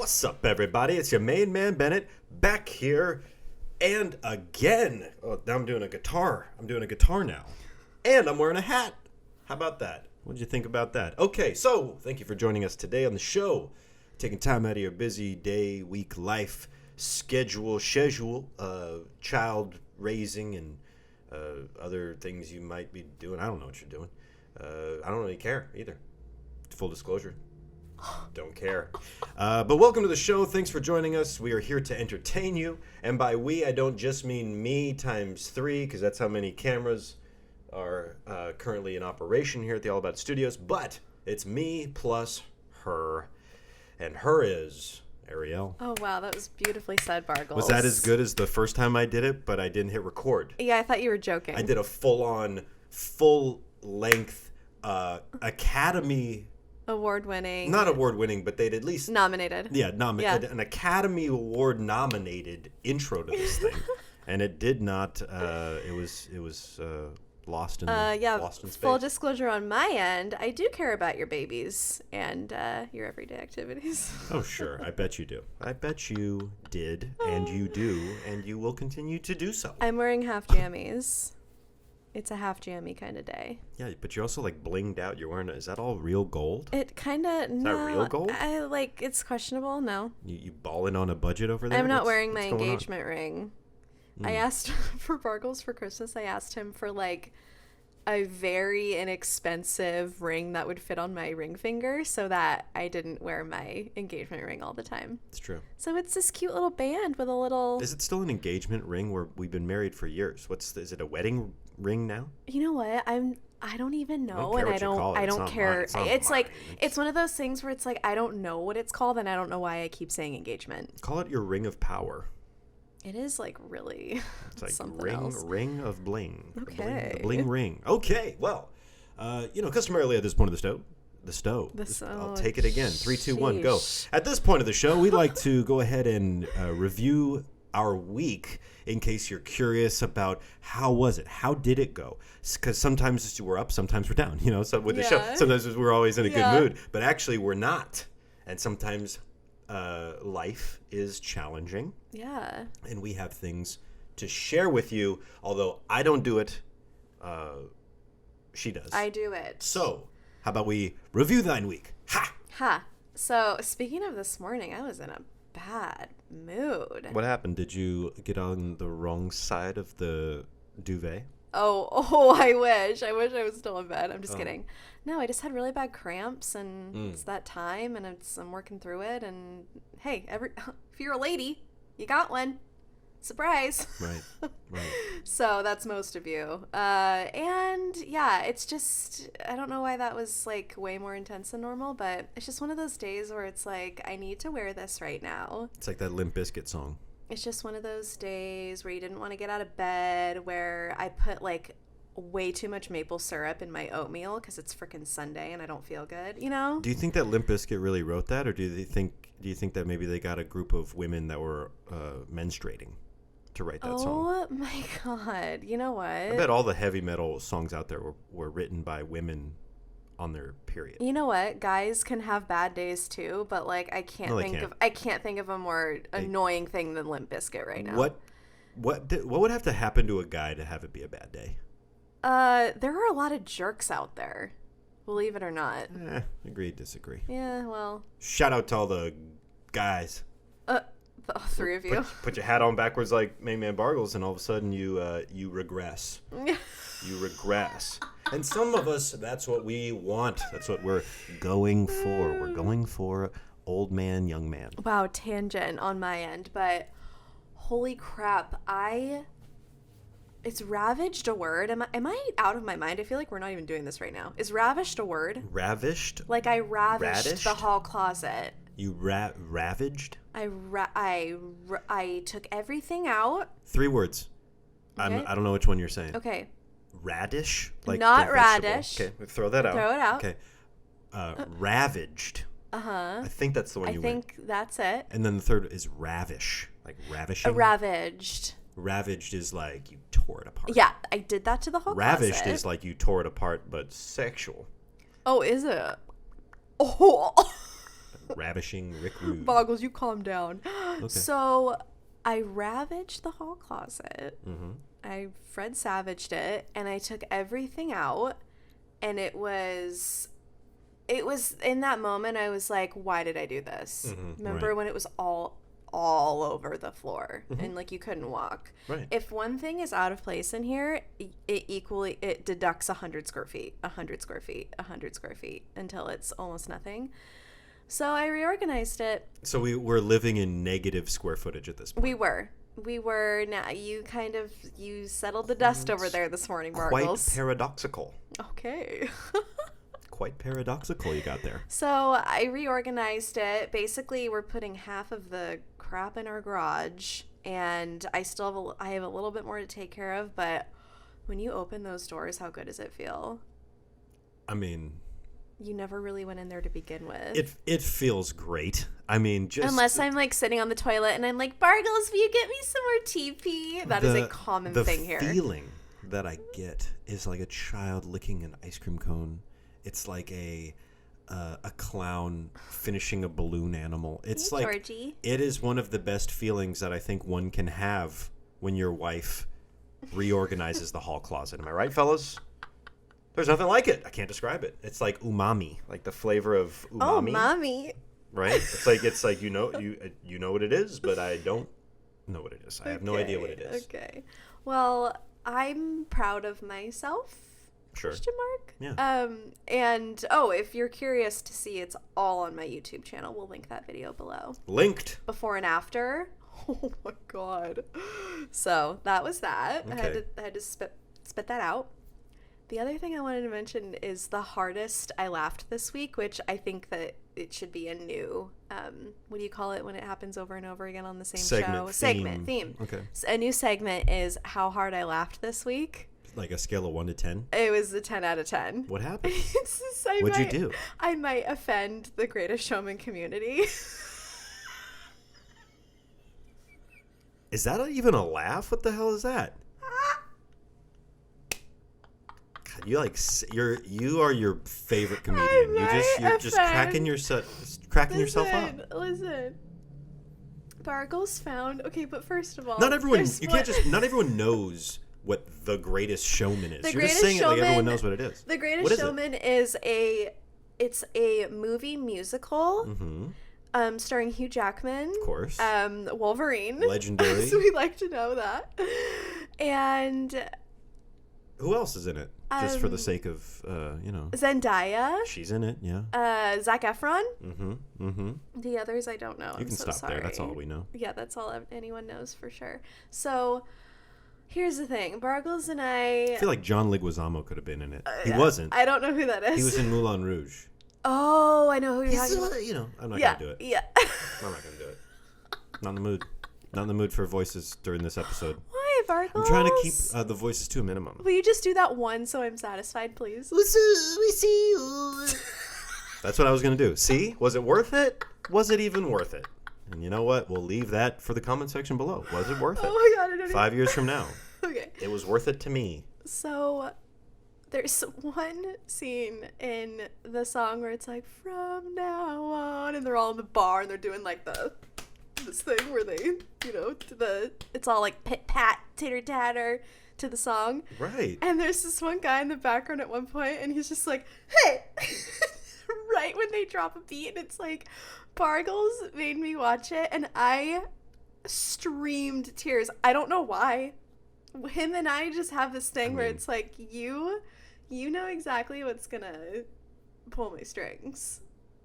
What's up, everybody? It's your main man, Bennett, back here and again. Oh, now I'm doing a guitar. I'm doing a guitar now. And I'm wearing a hat. How about that? What did you think about that? Okay, so thank you for joining us today on the show. Taking time out of your busy day, week, life, schedule, child raising, and other things you might be doing. I don't know what you're doing. I don't really care either. Full disclosure. Don't care. But welcome to the show. Thanks for joining us. We are here to entertain you. And by we, I don't just mean me times 3, because that's how many cameras are currently in operation here at the All About Studios. But it's me plus her. And her is Arielle. Oh, wow. That was beautifully said, Bargles. Was that as good as the first time I did it, but I didn't hit record? Yeah, I thought you were joking. I did a full-on, full-length Academy... Award-winning. Not award-winning, but they'd at least... Nominated. Yeah, an Academy Award-nominated intro to this thing. And it did not... It was lost in lost in space. Full disclosure on my end, I do care about your babies and your everyday activities. Oh, sure. I bet you do. I bet you did, and you do, and you will continue to do so. I'm wearing half jammies. It's a half jammy kind of day. Yeah, but you're also like blinged out. You're wearing is that all real gold? It kind of... Is that real gold? It's questionable, no. You balling on a budget over there? I'm not wearing my engagement ring. I asked for Bargles for Christmas. I asked him for like a very inexpensive ring that would fit on my ring finger so that I didn't wear my engagement ring all the time. It's true. So it's this cute little band with a little... Is it still an engagement ring where we've been married for years? Is it a wedding ring now? You know what? I don't even know, I don't don't care. It's like it's one of those things where it's like I don't know what it's called and I don't know why I keep saying engagement. Call it your ring of power. It is like really it's like something else. Ring of bling. Okay. The bling ring. Okay. Well, customarily at this point of the stove. I'll take it again. 3, 2, 1, go. At this point of the show, we'd like to go ahead and review our week in case you're curious about how was it? How did it go? Because sometimes we're up, sometimes we're down. So with the show, sometimes we're always in a good mood, but actually we're not. And sometimes life is challenging. Yeah. And we have things to share with you. Although I don't do it, she does. I do it. So, how about we review thine week? Ha! So, speaking of this morning, I was in a bad mood. What happened? Did you get on the wrong side of the duvet? Oh, I wish I was still in bed. I'm just kidding. No, I just had really bad cramps, and it's that time, and I'm working through it. And hey, if you're a lady, you got one. Surprise. Right. So that's most of you. And yeah, it's just, I don't know why that was like way more intense than normal, but it's just one of those days where it's like, I need to wear this right now. It's like that Limp Bizkit song. It's just one of those days where you didn't want to get out of bed, where I put like way too much maple syrup in my oatmeal because it's freaking Sunday and I don't feel good, Do you think that Limp Bizkit really wrote that, or do you think that maybe they got a group of women that were menstruating to write that song? Oh my God. You know what? I bet all the heavy metal songs out there were written by women on their period. You know what? Guys can have bad days too, but like I can't think of a more annoying thing than Limp Bizkit right now. What would have to happen to a guy to have it be a bad day? There are a lot of jerks out there. Believe it or not. Agree, disagree. Yeah, well. Shout out to all the guys. All 3 of you. Put your hat on backwards like main man Bargles, and all of a sudden you regress. You regress. And some of us, that's what we want. That's what we're going for. We're going for old man, young man. Wow, tangent on my end, but holy crap, it's ravaged a word? Am I out of my mind? I feel like we're not even doing this right now. Is ravished a word? Ravished? Like I ravished the hall closet. You ravaged? I took everything out. 3 words. Okay. I don't know which one you're saying. Okay. Radish? Like not radish. Okay, throw that out. Throw it out. Okay. Ravaged. Uh-huh. I think that's the one you went. I think that's it. And then the third is ravish. Like ravishing. Ravaged. Ravaged is like you tore it apart. Yeah, I did that to the whole Ravished closet. is like you tore it apart, but sexual. Oh, is it? Oh. ravishing Rick Rude. Bargles, you calm down. Okay. So I ravaged the hall closet. Mm-hmm. I Fred Savaged it, and I took everything out, and it was in that moment I was like, why did I do this? Remember when it was all over the floor and like you couldn't walk? Right. If one thing is out of place in here, it deducts 100 square feet, 100 square feet, 100 square feet until it's almost nothing. So I reorganized it. So we were living in negative square footage at this point. We were. Now you settled the dust over there this morning, Bargles. Quite paradoxical. Okay. Quite paradoxical you got there. So I reorganized it. Basically, we're putting half of the crap in our garage, and I have a little bit more to take care of. But when you open those doors, how good does it feel? I mean, you never really went in there to begin with. It feels great. I mean, just unless I'm like sitting on the toilet and I'm like, Bargles, will you get me some more TP? That is a common thing here. The feeling that I get is like a child licking an ice cream cone. It's like a clown finishing a balloon animal. It's like Georgie. It is one of the best feelings that I think one can have when your wife reorganizes the hall closet. Am I right, fellas? There's nothing like it. I can't describe it. It's like umami, like the flavor of umami. Oh, mommy. Right? It's like you know what it is, but I don't know what it is. I have no idea what it is. Okay. Well, I'm proud of myself. Sure. Question mark? Yeah. And if you're curious to see, it's all on my YouTube channel. We'll link that video below. Linked. Before and after. Oh my god. So that was that. Okay. I had to spit that out. The other thing I wanted to mention is the hardest I laughed this week, which I think that it should be a new, what do you call it when it happens over and over again on the same show? Segment. Theme. Okay. So a new segment is how hard I laughed this week. Like a scale of 1 to 10? It was a 10 out of 10. What happened? What'd you do? I might offend the Greatest Showman community. Is that even a laugh? What the hell is that? God, you are your favorite comedian. You're just cracking yourself up. Listen. Bargles found. Okay, but first of all, not everyone knows what The Greatest Showman is. You're just saying it like everyone knows what it is. The Greatest Showman is a movie musical. Starring Hugh Jackman, of course, Wolverine, legendary. So we like to know that. And who else is in it? Just for the sake of Zendaya. She's in it, yeah. Zac Efron. Mm-hmm. The others I don't know. You can stop sorry. there. That's all we know. Yeah, that's all anyone knows for sure. So here's the thing, Bargles and I feel like John Leguizamo could have been in it. He wasn't. I don't know who that is. He was in Moulin Rouge. Oh, I know who you're talking about. I'm not gonna do it. Yeah. I'm not gonna do it. Not in the mood. Not in the mood for voices during this episode. Why, Bargles? I'm trying to keep the voices to a minimum. Will you just do that one so I'm satisfied, please? We see you. That's what I was gonna do. See? Was it worth it? Was it even worth it? And you know what? We'll leave that for the comment section below. Was it worth it? Oh my god, I don't 5 years from now. Okay. It was worth it to me. So there's one scene in the song where it's like, from now on, and they're all in the bar and they're doing like this thing where they, it's all like pit pat, titter tatter to the song. Right. And there's this one guy in the background at one point and he's just like, hey, right when they drop a beat, and it's like, Bargles made me watch it and I streamed tears. I don't know why. Him and I just have this thing where it's like, you know exactly what's gonna pull my strings,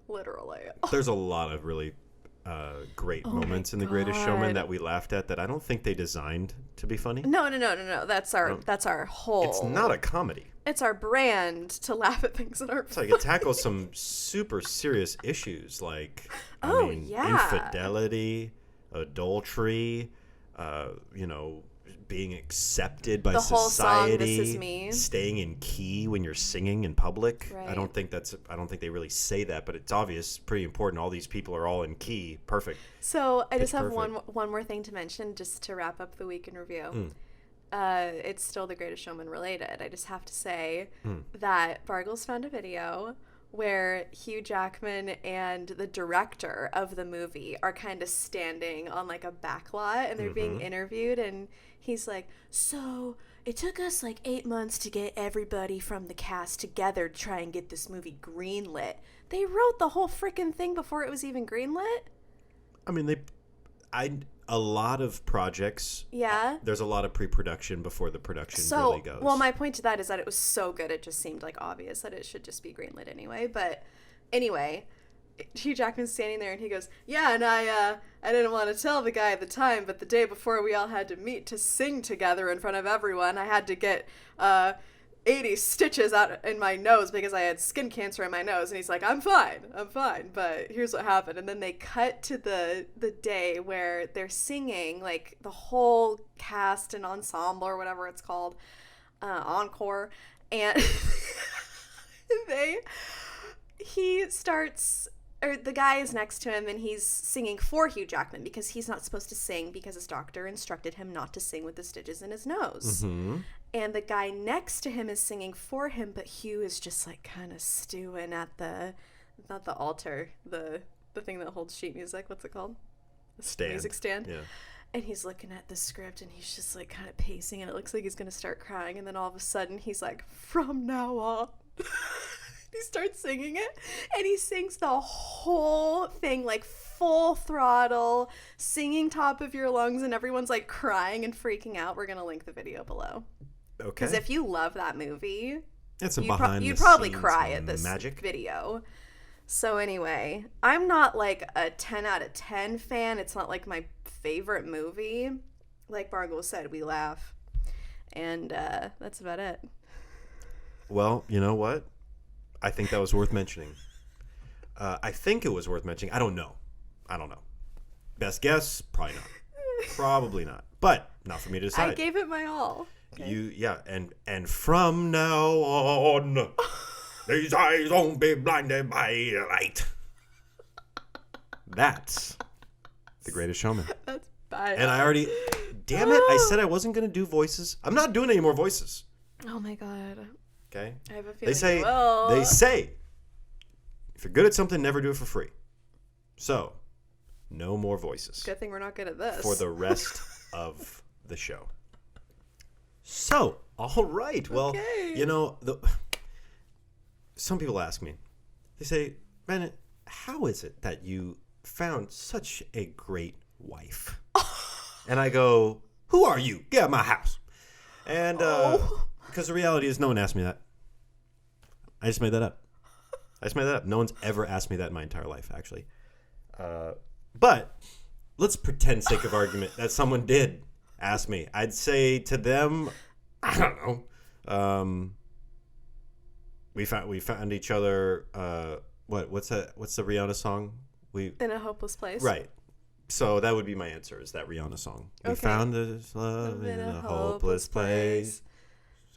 literally. There's a lot of really great moments in The Greatest Showman that we laughed at that I don't think they designed to be funny. No. That's our whole. It's not a comedy. It's our brand to laugh at things that aren't. It's like it tackles some super serious issues like infidelity, adultery, being accepted by the whole society, song, This Is Me. Staying in key when you're singing in public. Right. I don't think they really say that, but it's obvious, pretty important. All these people are all in key. Perfect. So I just have one more thing to mention just to wrap up the week in review. It's still The Greatest Showman related. I just have to say that Bargles found a video where Hugh Jackman and the director of the movie are kind of standing on like a back lot and they're being interviewed, and he's like, so it took us like 8 months to get everybody from the cast together to try and get this movie greenlit. They wrote the whole freaking thing before it was even greenlit? I mean, a lot of projects. Yeah. There's a lot of pre-production before the production really goes. Well, my point to that is that it was so good, it just seemed like obvious that it should just be greenlit anyway. But anyway, Hugh Jackman's standing there and he goes, yeah, and I didn't want to tell the guy at the time, but the day before we all had to meet to sing together in front of everyone, I had to get 80 stitches out in my nose because I had skin cancer in my nose. And he's like, I'm fine, but here's what happened. And then they cut to the day where they're singing, like the whole cast and ensemble or whatever it's called, encore, and he starts, or the guy is next to him and he's singing for Hugh Jackman because he's not supposed to sing because his doctor instructed him not to sing with the stitches in his nose. And the guy next to him is singing for him, but Hugh is just like kind of stewing at not the altar, the thing that holds sheet music. What's it called? The music stand. Yeah. And he's looking at the script and he's just like kind of pacing and it looks like he's going to start crying. And then all of a sudden he's like, from now on. He starts singing it and he sings the whole thing like full throttle, singing top of your lungs, and everyone's like crying and freaking out. We're going to link the video below. Okay. Because if you love that movie, it's a behind you'd the probably scenes cry at this magic video. So anyway, I'm not like a 10 out of 10 fan. It's not like my favorite movie. Like Bargles said, we laugh. And that's about it. Well, you know what? I think that was worth mentioning. I think it was worth mentioning. I don't know. Best guess? Probably not. Probably not. But not for me to decide. I gave it my all. Okay. And from now on, these eyes won't be blinded by light. That's The Greatest Showman. That's bad. And damn it, I said I wasn't going to do voices. I'm not doing any more voices. Oh my God. Okay? I have a feeling They say, if you're good at something, never do it for free. So, no more voices. Good thing we're not good at this. For the rest of the show. So, all right. Well, okay. Some people ask me, they say, Bennett, how is it that you found such a great wife? And I go, who are you? Get out of my house. And because the reality is no one asked me that. I just made that up. No one's ever asked me that in my entire life, actually. But let's pretend, sake of argument, that someone did ask me. I'd say to them, I don't know. We found each other. What's that? What's the Rihanna song? In a hopeless place. Right. So that would be my answer. Is that Rihanna song? Okay. We found this love in a hopeless place.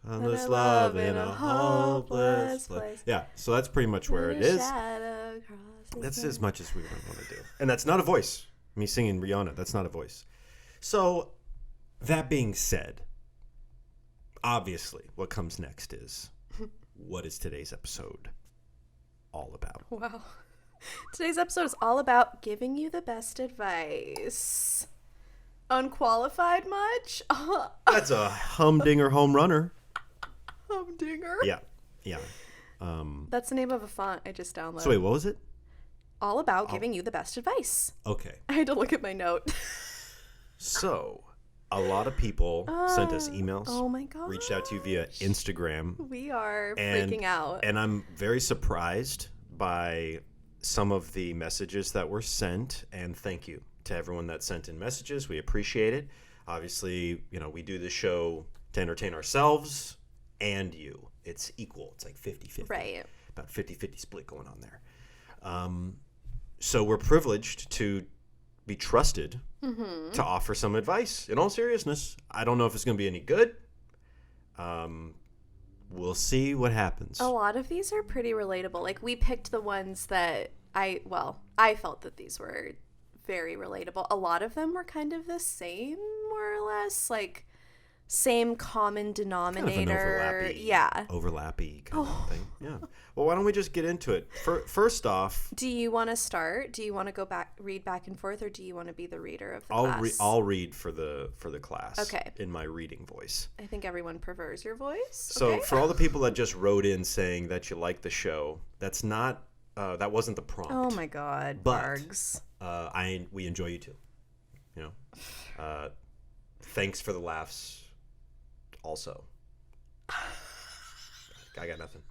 Found this love in a hopeless place. Yeah. So that's pretty much where it is. That's as much as we want to do. And that's not a voice. Me singing Rihanna. That's not a voice. So that being said, obviously, what comes next is, what is today's episode all about? Wow. Today's episode is all about giving you the best advice. Unqualified much? That's a humdinger home runner. Humdinger? Yeah. That's the name of a font I just downloaded. So wait, what was it? All about giving you the best advice. Okay. I had to look at my note. So, a lot of people sent us emails. Oh my God. Reached out to you via Instagram. We are freaking out. And I'm very surprised by some of the messages that were sent. And thank you to everyone that sent in messages. We appreciate it. Obviously, we do this show to entertain ourselves and you. It's equal. It's like 50-50. Right. About 50-50 split going on there. So we're privileged to be trusted to offer some advice. In all seriousness, I don't know if it's going to be any good. We'll see what happens. A lot of these are pretty relatable. Like, we picked the ones that I felt that these were very relatable. A lot of them were kind of the same, more or less. Like, same common denominator. Overlappy kind of thing. Yeah. Well, why don't we just get into it? First off, do you want to start? Do you want to read back and forth, or do you want to be the reader of the class? I'll read for the class. Okay. In my reading voice. I think everyone prefers your voice. So okay. For all the people that just wrote in saying that you like the show, that's not that wasn't the prompt. Oh my God, Bargs. We enjoy you too. Thanks for the laughs. Also, I got nothing.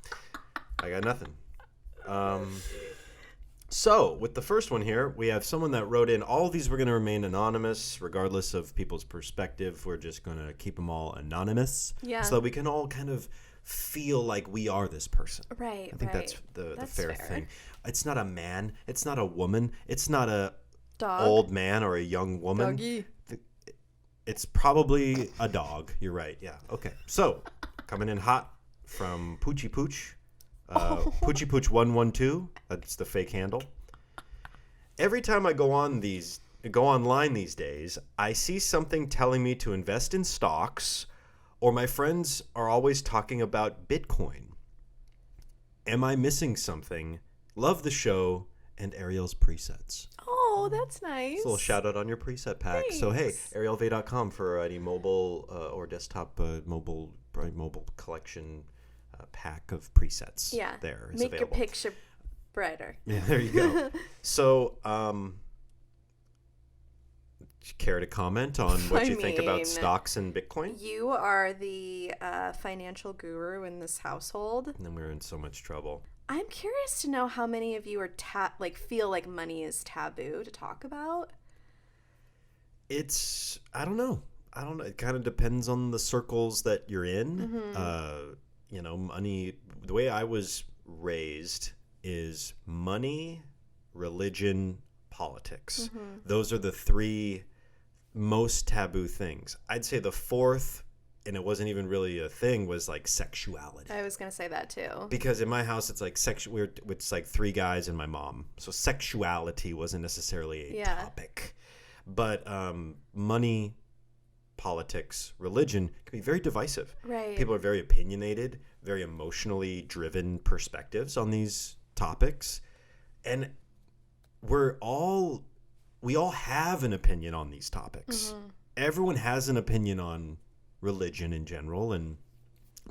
So with the first one here, we have someone that wrote in. All of these were going to remain anonymous, regardless of people's perspective. We're just going to keep them all anonymous, so that we can all kind of feel like we are this person. Right. I think that's the fair thing. It's not a man. It's not a woman. It's not a old man or a young woman. Doggy. It's probably a dog. You're right. Yeah. Okay. So, coming in hot from Poochie Pooch. Poochie Pooch 112. That's the fake handle. Every time I go online these days, I see something telling me to invest in stocks, or my friends are always talking about Bitcoin. Am I missing something? Love the show and Arielle's presets. Oh, that's nice. It's a little shout out on your preset pack. Thanks. So hey, ariellev.com for any mobile or desktop mobile collection pack of presets. Yeah, there is make available. your picture brighter. Yeah, there you go. So, care to comment on what you think about stocks and Bitcoin? You are the financial guru in this household. And then we're in so much trouble. I'm curious to know how many of you are feel like money is taboo to talk about. I don't know. It kind of depends on the circles that you're in. Mm-hmm. Money, the way I was raised is money, religion, politics. Mm-hmm. Those are the three most taboo things. I'd say the fourth, and it wasn't even really a thing, was like sexuality. I was gonna say that too. Because in my house, it's like it's like three guys and my mom, so sexuality wasn't necessarily a topic. But money, politics, religion can be very divisive. Right. People are very opinionated, very emotionally driven perspectives on these topics, and we all have an opinion on these topics. Mm-hmm. Everyone has an opinion on religion in general and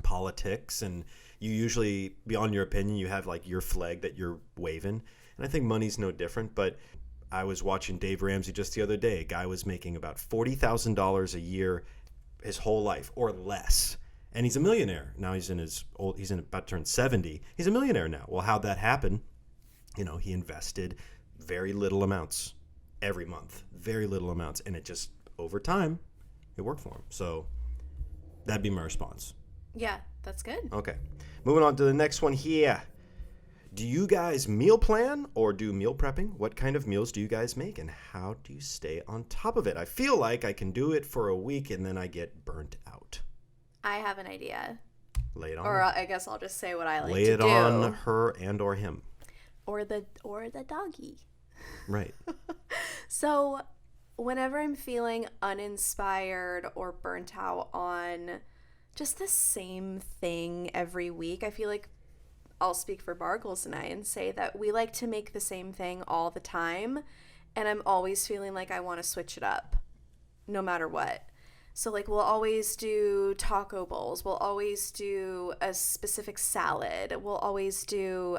politics, and you usually, beyond your opinion, you have like your flag that you're waving. And I think money's no different. But I was watching Dave Ramsey just the other day. A guy was making about $40,000 a year his whole life or less, and he's a millionaire now. He's about to turn 70. He's a millionaire now. Well, how'd that happen? He invested very little amounts every month, very little amounts, and it just over time it worked for him. So that'd be my response. Yeah, that's good. Okay. Moving on to the next one here. Do you guys meal plan or do meal prepping? What kind of meals do you guys make, and how do you stay on top of it? I feel like I can do it for a week and then I get burnt out. I have an idea. Lay it on. Or I guess I'll just say what I like Lay to it do. on her and or him. Or the doggy. Right. So whenever I'm feeling uninspired or burnt out on just the same thing every week, I feel like I'll speak for Bargles and I and say that we like to make the same thing all the time, and I'm always feeling like I want to switch it up no matter what. So like we'll always do taco bowls, we'll always do a specific salad, we'll always do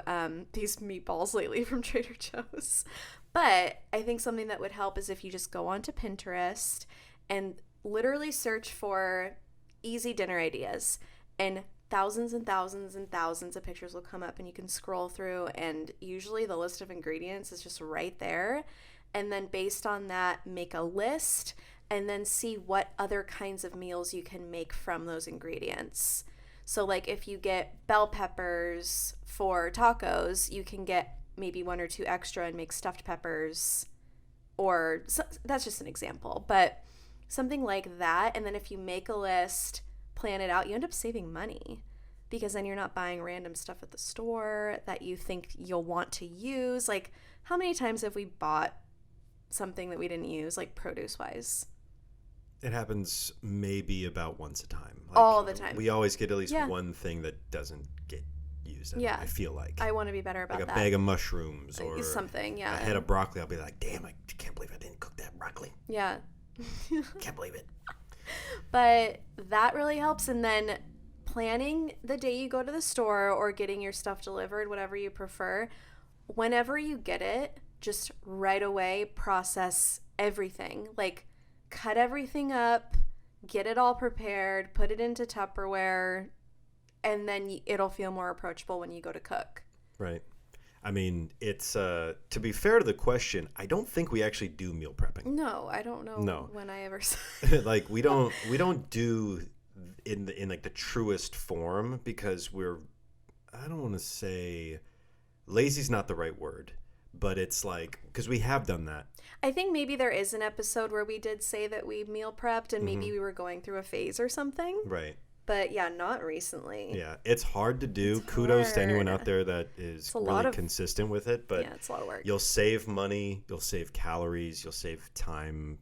these meatballs lately from Trader Joe's. But I think something that would help is if you just go onto Pinterest and literally search for easy dinner ideas, and thousands and thousands and thousands of pictures will come up, and you can scroll through, and usually the list of ingredients is just right there. And then based on that, make a list and then see what other kinds of meals you can make from those ingredients. So like if you get bell peppers for tacos, you can get maybe one or two extra and make stuffed peppers, or that's just an example, but something like that. And then if you make a list, plan it out, you end up saving money, because then you're not buying random stuff at the store that you think you'll want to use. Like, how many times have we bought something that we didn't use, like produce wise? It happens maybe about once a time. All the time. We always get at least Yeah. one thing that doesn't get used. Yeah. I feel like. I want to be better about like a that. bag of mushrooms or something, yeah. a head of broccoli. I'll be like, damn, I can't believe I didn't cook that broccoli. Yeah. Can't believe it. But that really helps. And then planning the day you go to the store or getting your stuff delivered, whatever you prefer, whenever you get it, just right away process everything. Like, cut everything up, get it all prepared, put it into Tupperware, and then it'll feel more approachable when you go to cook. Right. I mean, it's to be fair to the question, I don't think we actually do meal prepping. No, I don't know No. when I ever said. Like we don't do in like the truest form because I don't want to say lazy's not the right word, but it's like because we have done that. I think maybe there is an episode where we did say that we meal prepped and maybe we were going through a phase or something. Right. But yeah, not recently. Yeah, it's hard to do. Kudos to anyone hard. out there that is really consistent with it. But yeah, it's a lot of work. You'll save money, you'll save calories, you'll save time,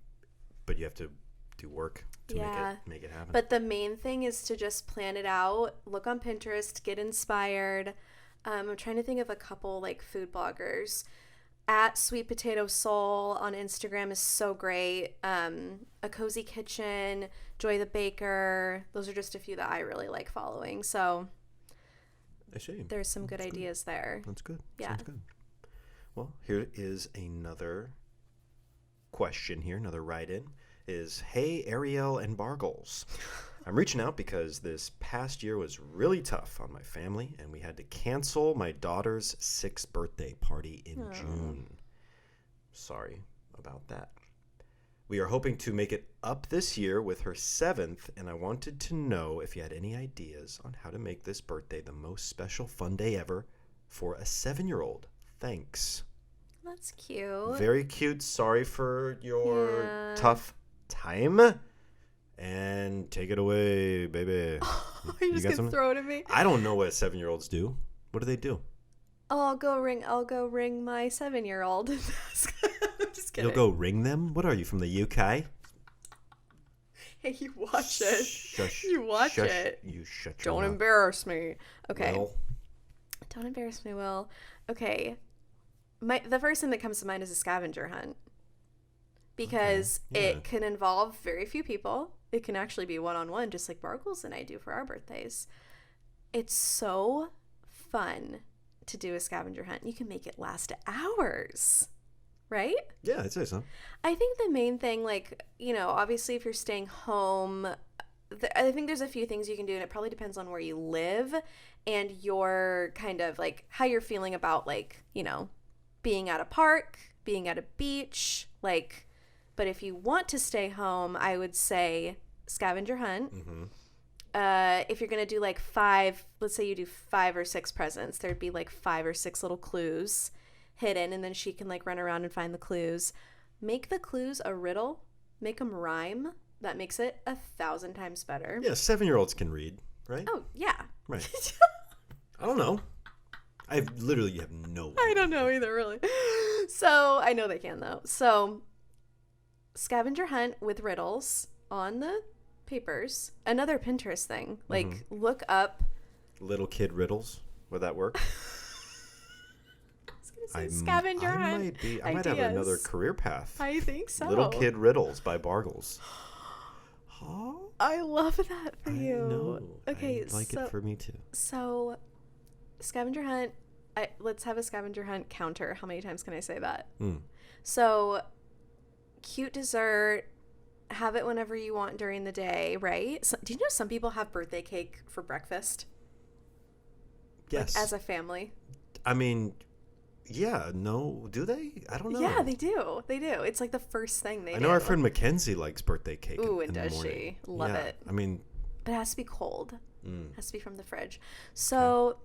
but you have to do work to make it happen. But the main thing is to just plan it out, look on Pinterest, get inspired. I'm trying to think of a couple like food bloggers. At Sweet Potato Soul on Instagram is so great. A Cozy Kitchen, Joy the Baker. Those are just a few that I really like following. So I see. There's some good ideas there. That's good. Yeah. Sounds good. Well, here is another question here. Another write-in is, hey, Arielle and Bargles. I'm reaching out because this past year was really tough on my family, and we had to cancel my daughter's 6th birthday party in June. Sorry about that. We are hoping to make it up this year with her 7th, and I wanted to know if you had any ideas on how to make this birthday the most special fun day ever for a 7-year-old. Thanks. That's cute. Very cute. Sorry for your tough time. And take it away, baby. You're just gonna throw it at me? I don't know what 7-year-olds do. What do they do? Oh, I'll go ring my 7-year-old. I'm just kidding. You'll go ring them? What are you, from the UK? Hey, you watch it. Shush. You watch Shush. it. You shut your Don't mouth. embarrass me. Okay. Will. Don't embarrass me, Will. Okay. The first thing that comes to mind is a scavenger hunt. Because it can involve very few people. It can actually be one-on-one, just like Bargles and I do for our birthdays. It's so fun to do a scavenger hunt. You can make it last hours, right? Yeah, I'd say so. I think the main thing, like, obviously if you're staying home, I think there's a few things you can do, and it probably depends on where you live and your kind of, like, how you're feeling about, like, being at a park, being at a beach, like... But if you want to stay home, I would say scavenger hunt. Mm-hmm. If you're going to do like 5, let's say you do 5 or 6 presents, there'd be like 5 or 6 little clues hidden, and then she can like run around and find the clues. Make the clues a riddle. Make them rhyme. That makes it 1,000 times better. Yeah, 7-year-olds can read, right? Oh, yeah. Right. I don't know. I literally have no idea. I don't know either, really. So, I know they can, though. So... scavenger hunt with riddles on the papers. Another Pinterest thing. Like, look up... Little kid riddles. Would that work? I was going to say scavenger hunt. I might have another career path. I think so. Little Kid Riddles by Bargles. Huh? I love that for you. I know. Okay, I like it for me too. So, scavenger hunt. Let's have a scavenger hunt counter. How many times can I say that? So... cute dessert, have it whenever you want during the day, right? So, do you know some people have birthday cake for breakfast? Yes. Like, as a family. I mean, yeah, no, do they? I don't know. Yeah, they do. They do. It's like the first thing they do. I know our friend Mackenzie likes birthday cake. Ooh, and in the does morning. she? Love it. I mean... But it has to be cold. It has to be from the fridge. So...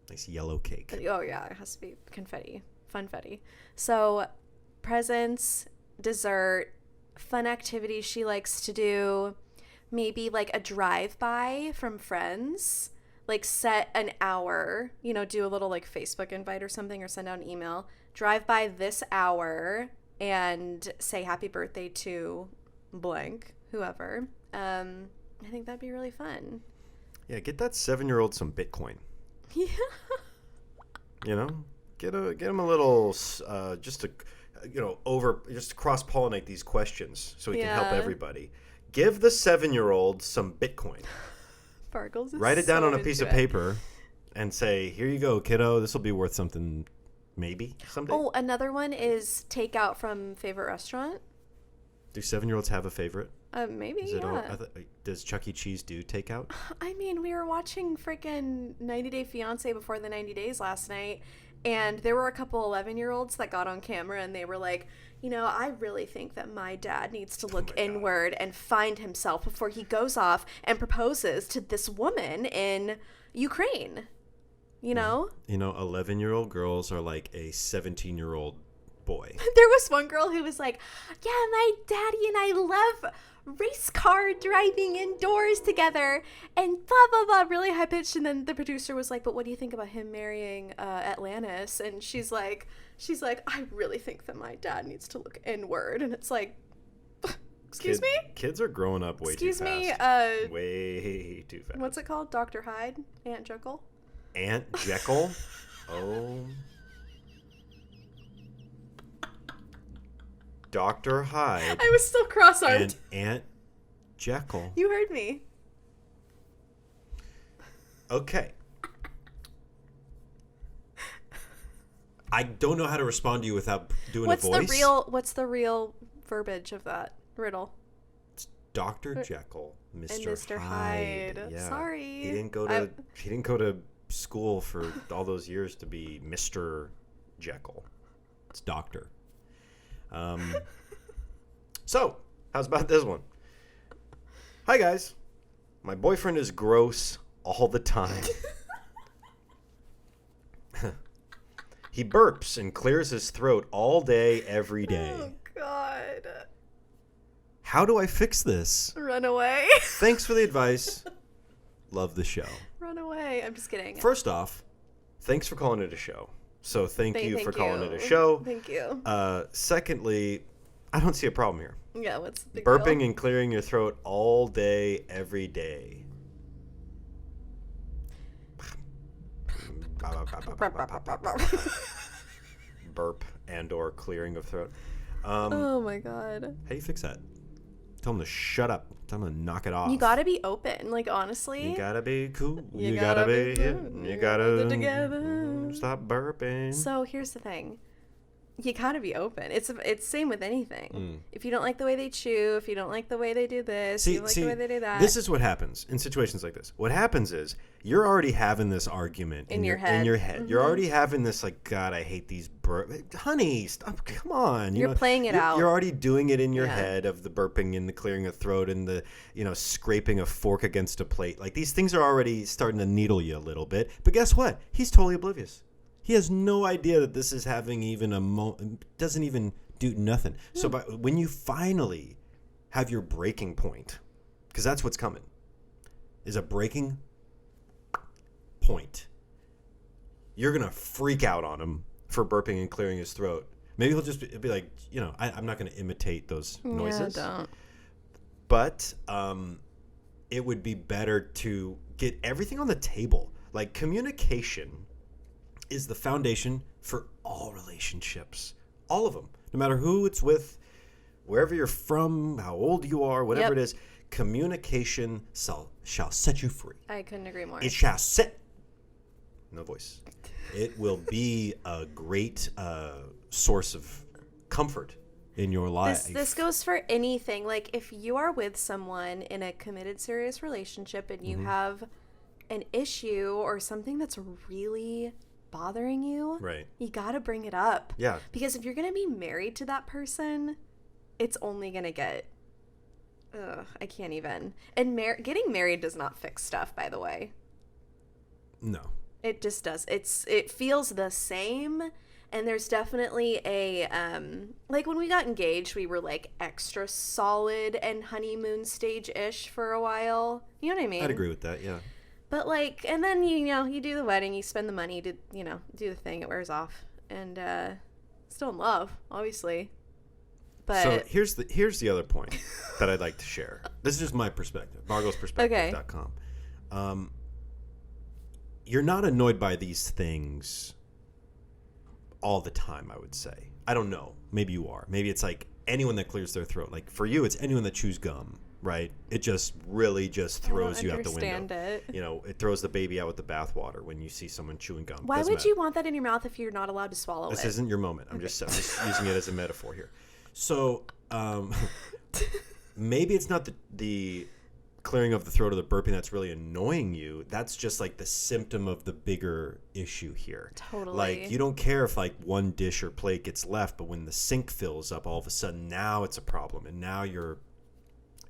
nice yellow cake. Oh, yeah. It has to be confetti. Funfetti. So, presents... dessert, fun activities she likes to do, maybe like a drive-by from friends, like set an hour, do a little like Facebook invite or something, or send out an email, drive by this hour and say happy birthday to blank, whoever. I think that'd be really fun. Yeah, get that 7-year-old some Bitcoin. Yeah. You know, get him a little, just to, just cross-pollinate these questions so he can help everybody. Give the 7-year-old some Bitcoin. Bargles is Write it down so on a piece of into it. paper and say, here you go, kiddo. This will be worth something maybe someday. Oh, another one is takeout from favorite restaurant. Do 7-year-olds have a favorite? Maybe, Is yeah. Does Chuck E. Cheese do takeout? I mean, we were watching freaking 90 Day Fiancé before the 90 days last night, and there were a couple 11-year-olds that got on camera, and they were like, I really think that my dad needs to look inward and find himself before he goes off and proposes to this woman in Ukraine. 11-year-old girls are like a 17-year-old boy. There was one girl who was like, yeah, my daddy and I love race car driving indoors together and blah blah blah, really high pitched. And then the producer was like, but what do you think about him marrying Atlantis? And she's like, I really think that my dad needs to look inward. And it's like, excuse me, kids are growing up way excuse too me fast. Way too fast. What's it called? Dr. Hyde? Aunt Jekyll? Aunt Jekyll? Oh, Dr. Hyde I was still cross-armed. and Aunt Jekyll. You heard me. Okay. I don't know how to respond to you without doing a voice. What's the real verbiage of that riddle? It's Dr. Jekyll, Mr. And Mr. Hyde. Hyde. Yeah. Sorry. He didn't go to school for all those years to be Mr. Jekyll. It's Doctor. So, how's about this one? Hi, guys. My boyfriend is gross all the time. He burps and clears his throat all day, every day. Oh, God. How do I fix this? Run away. Thanks for the advice. Love the show. Run away. I'm just kidding. First off, thanks for calling it a show. So thank you for calling it a you. show. Thank you. Secondly, I don't see a problem here. Yeah, what's the big Burping deal? and clearing your throat all day, every day. Burp and or clearing of throat. Oh my God. How do you fix that? Tell them to shut up. Tell them to knock it off. You gotta be open. Like, honestly. You gotta be cool. You You gotta gotta be be. cool. You You gotta gotta hold it together. stop burping. So here's the thing. You gotta be open. It's same with anything. If you don't like the way they chew, if you don't like the way they do this, if you don't like the way they do that. This is what happens in situations like this. What happens is you're already having this argument In your head. Mm-hmm. You're already having this like, God, I hate these burp. Honey, stop! Come on. You're playing it out. You're already doing it in your Yeah. head of the burping and the clearing of throat and the scraping a fork against a plate. Like these things are already starting to needle you a little bit. But guess what? He's totally oblivious. He has no idea that this is having even doesn't even do nothing. So when you finally have your breaking point, because that's what's coming, is a breaking point, you're going to freak out on him for burping and clearing his throat. Maybe he'll just be like, I'm not going to imitate those noises. Yeah, don't. But it would be better to get everything on the table. Like communication is the foundation for all relationships. All of them. No matter who it's with, wherever you're from, how old you are, whatever it is, communication shall set you free. I couldn't agree more. It shall set. No voice. It will be a great source of comfort in your life. This goes for anything. Like, if you are with someone in a committed, serious relationship and you have an issue or something that's really bothering you, Right. you gotta bring it up. Yeah. Because if you're gonna be married to that person, it's only gonna get I can't even. And getting married does not fix stuff, by the way. No. It just does. It feels the same. And there's definitely a like when we got engaged, we were like extra solid and honeymoon stage-ish for a while. You know what I mean? I'd agree with that, yeah. But like, and then you do the wedding, you spend the money to do the thing, it wears off, and still in love, obviously. But so here's the other point that I'd like to share. This is just my perspective. Barglesperspective.com. You're not annoyed by these things all the time, I would say. I don't know. Maybe you are. Maybe it's like anyone that clears their throat. Like for you, it's anyone that chews gum, right? It just really just throws you out the window. It. You know, it throws the baby out with the bathwater when you see someone chewing gum. Why would you want that in your mouth if you're not allowed to swallow it? This isn't your moment. I'm just using it as a metaphor here. So maybe it's not the clearing of the throat or the burping that's really annoying you. That's just like the symptom of the bigger issue here. Totally. Like you don't care if like one dish or plate gets left, but when the sink fills up, all of a sudden now it's a problem, and now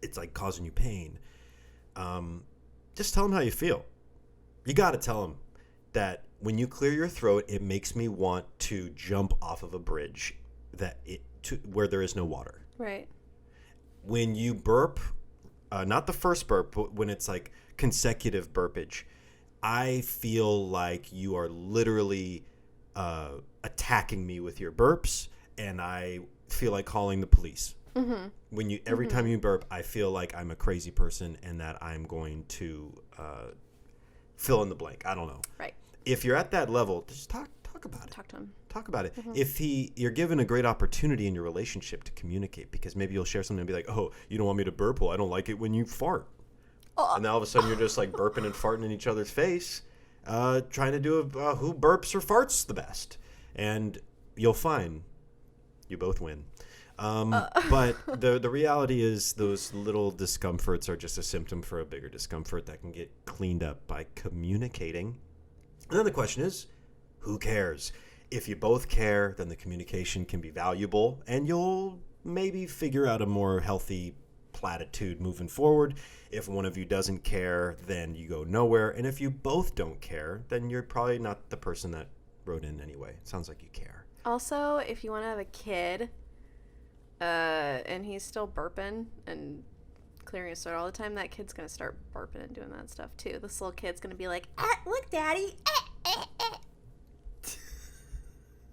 it's like causing you pain. Just tell them how you feel. You got to tell them that when you clear your throat, it makes me want to jump off of a bridge where there is no water. Right. When you burp, not the first burp, but when it's like consecutive burpage, I feel like you are literally attacking me with your burps, and I feel like calling the police. Mm-hmm. When every time you burp, I feel like I'm a crazy person and that I'm going to fill in the blank. I don't know. Right. If you're at that level, just talk about it. Talk to him. Talk about it. Mm-hmm. If you're given a great opportunity in your relationship to communicate, because maybe you'll share something and be like, oh, you don't want me to burp? Well, I don't like it when you fart. And then all of a sudden you're just like burping and farting in each other's face, trying to do who burps or farts the best. And you'll find you both win. But the reality is those little discomforts are just a symptom for a bigger discomfort that can get cleaned up by communicating. And then the question is, who cares? If you both care, then the communication can be valuable, and you'll maybe figure out a more healthy platitude moving forward. If one of you doesn't care, then you go nowhere. And if you both don't care, then you're probably not the person that wrote in anyway. It sounds like you care. Also, if you want to have a kid, and he's still burping and clearing his throat all the time, that kid's going to start burping and doing that stuff too. This little kid's going to be like, look, Daddy.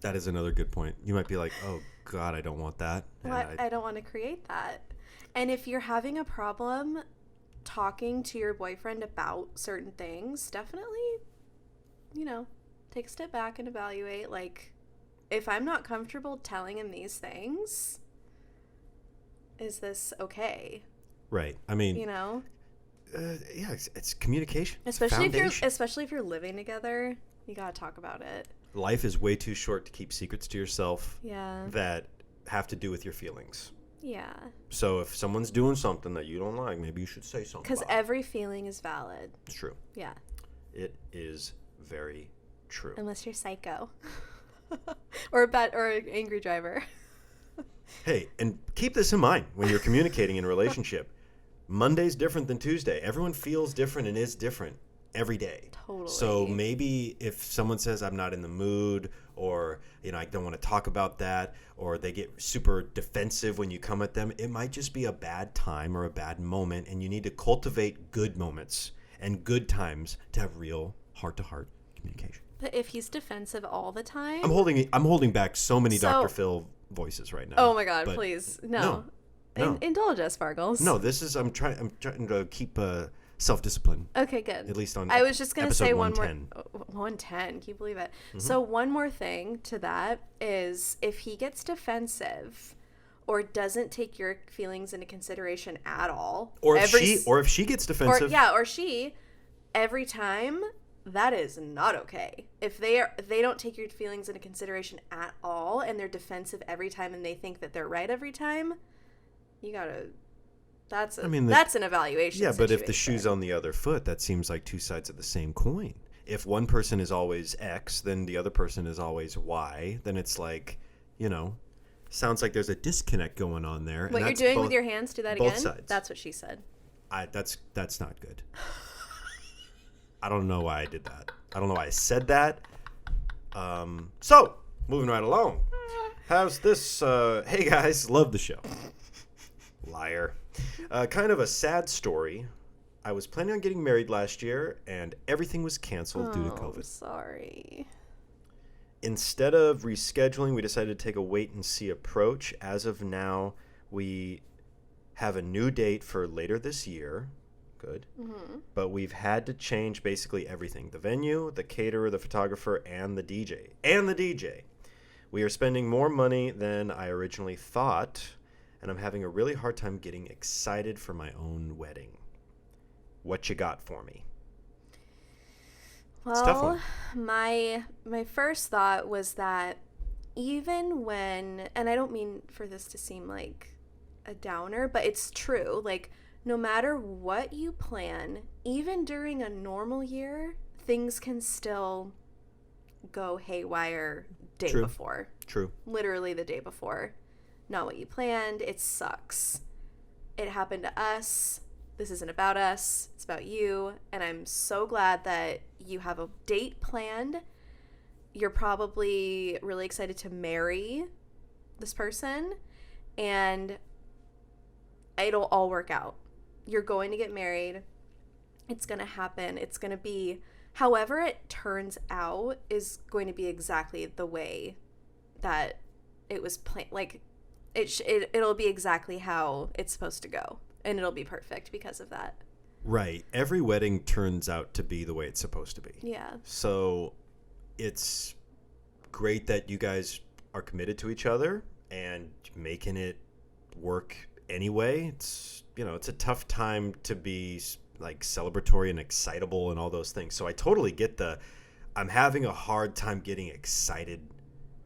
That is another good point. You might be like, oh, God, I don't want that. Well, I don't want to create that. And if you're having a problem talking to your boyfriend about certain things, definitely, take a step back and evaluate, like, if I'm not comfortable telling him these things, is this okay? Right. I mean, yeah, it's communication. Especially if you're living together, you got to talk about it. Life is way too short to keep secrets to yourself. Yeah. That have to do with your feelings. Yeah. So if someone's doing something that you don't like, maybe you should say something. Because every feeling is valid. It's true. Yeah. It is very true. Unless you're psycho. or an angry driver. Hey, and keep this in mind when you're communicating in a relationship. Monday's different than Tuesday. Everyone feels different and is different every day. Totally. So maybe if someone says I'm not in the mood, or I don't want to talk about that, or they get super defensive when you come at them, it might just be a bad time or a bad moment, and you need to cultivate good moments and good times to have real heart-to-heart communication. But if he's defensive all the time, I'm holding back so many Dr. Phil voices right now. Oh my God, please. No. Indulge us, Bargles. No, I'm trying to keep self-discipline. Okay, good. At least on I was just going to say 110. 110. Can you believe it? Mm-hmm. So one more thing to that is if he gets defensive or doesn't take your feelings into consideration at all, or if she gets defensive, or she, every time, that is not okay. If they don't take your feelings into consideration at all and they're defensive every time and they think that they're right every time, you gotta. That's an evaluation. Yeah, but if the situation. shoe's on the other foot, that seems like two sides of the same coin. If one person is always X, then the other person is always Y. Then it's like, sounds like there's a disconnect going on there. What you're doing with your hands? Do that again. Both sides. That's what she said. That's not good. I don't know why I did that. I don't know why I said that. So moving right along. How's this? Hey guys, love the show. Liar. Kind of a sad story. I was planning on getting married last year, and everything was canceled due to COVID. Sorry. instead of rescheduling, we decided to take a wait-and-see approach. As of now, we have a new date for later this year. Good. Mm-hmm. But we've had to change basically everything. The venue, the caterer, the photographer, and the DJ. We are spending more money than I originally thought, and I'm having a really hard time getting excited for my own wedding. What you got for me? Well, it's a tough one. my first thought was that even when, and I don't mean for this to seem like a downer, but it's true, like, no matter what you plan, even during a normal year, things can still go haywire day True. before. True. Literally the day before. Not what you planned. It sucks. It happened to us. This isn't about us. It's about you. And I'm so glad that you have a date planned. You're probably really excited to marry this person. And it'll all work out. You're going to get married. It's going to happen. It's going to be, however it turns out, is going to be exactly the way that it was planned. Like, it'll be exactly how it's supposed to go. And it'll be perfect because of that. Right. Every wedding turns out to be the way it's supposed to be. Yeah. So it's great that you guys are committed to each other and making it work anyway. It's, it's a tough time to be like celebratory and excitable and all those things. So I totally get I'm having a hard time getting excited,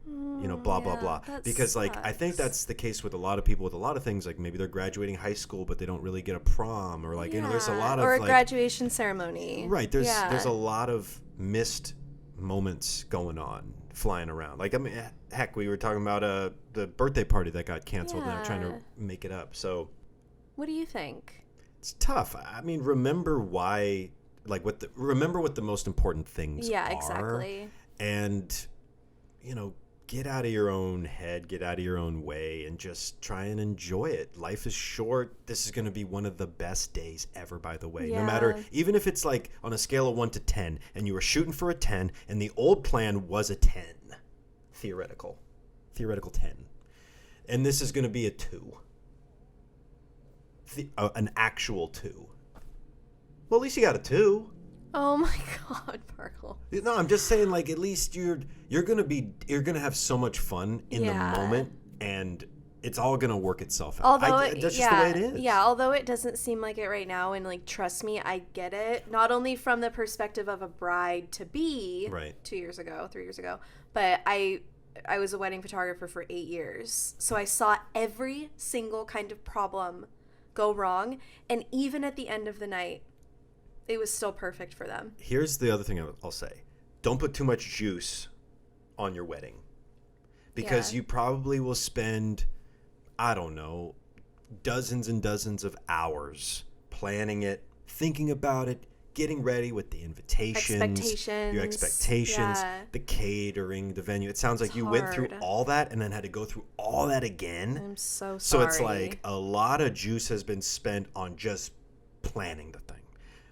blah, blah, blah. Because sucks. I think that's the case with a lot of people with a lot of things. Like maybe they're graduating high school, but they don't really get a prom, or there's a lot of or a graduation ceremony. Right. There's a lot of missed moments going on, flying around. Heck, we were talking about the birthday party that got canceled, and they're trying to make it up. So what do you think? It's tough. I mean, remember why, remember what the most important things are. Yeah, exactly. And, get out of your own head, get out of your own way, and just try and enjoy it. Life is short. This is going to be one of the best days ever, by the way. Yeah. No matter, even if it's like on a scale of 1 to 10, and you were shooting for a 10, and the old plan was a 10. Theoretical 10. And this is going to be a 2. An actual 2. Well, at least you got a 2. Oh my God, Bargle. No, I'm just saying, at least you're gonna have so much fun in the moment, and it's all gonna work itself out. That's just the way it is. Yeah, although it doesn't seem like it right now, and trust me, I get it. Not only from the perspective of a bride to be, right, 3 years ago, but I was a wedding photographer for 8 years, so I saw every single kind of problem go wrong, and even at the end of the night, it was still perfect for them. Here's the other thing I'll say. Don't put too much juice on your wedding, because you probably will spend, I don't know, dozens and dozens of hours planning it, thinking about it, getting ready with the invitations, your expectations, the catering, the venue. It sounds like you went through all that and then had to go through all that again. I'm so sorry. So it's like a lot of juice has been spent on just planning the thing.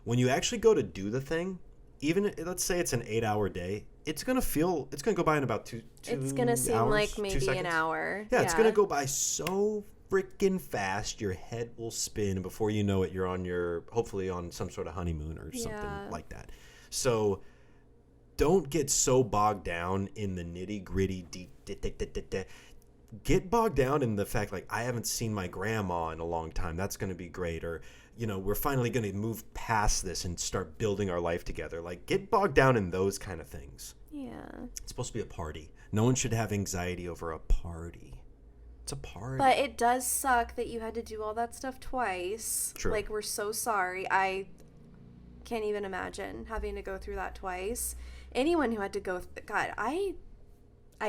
When you actually go to do the thing, even let's say it's an 8-hour day, it's gonna go by in about 2 It's gonna seem hours, like maybe an hour. Yeah, it's gonna go by so freaking fast. Your head will spin, and before you know it, you're hopefully on some sort of honeymoon or something like that. So don't get so bogged down in the nitty gritty. Get bogged down in the fact, I haven't seen my grandma in a long time. That's going to be great. Or, we're finally going to move past this and start building our life together. Get bogged down in those kind of things. Yeah. It's supposed to be a party. No one should have anxiety over a party. It's a party. But it does suck that you had to do all that stuff twice. True. We're so sorry. I can't even imagine having to go through that twice. Anyone who had to go, God, I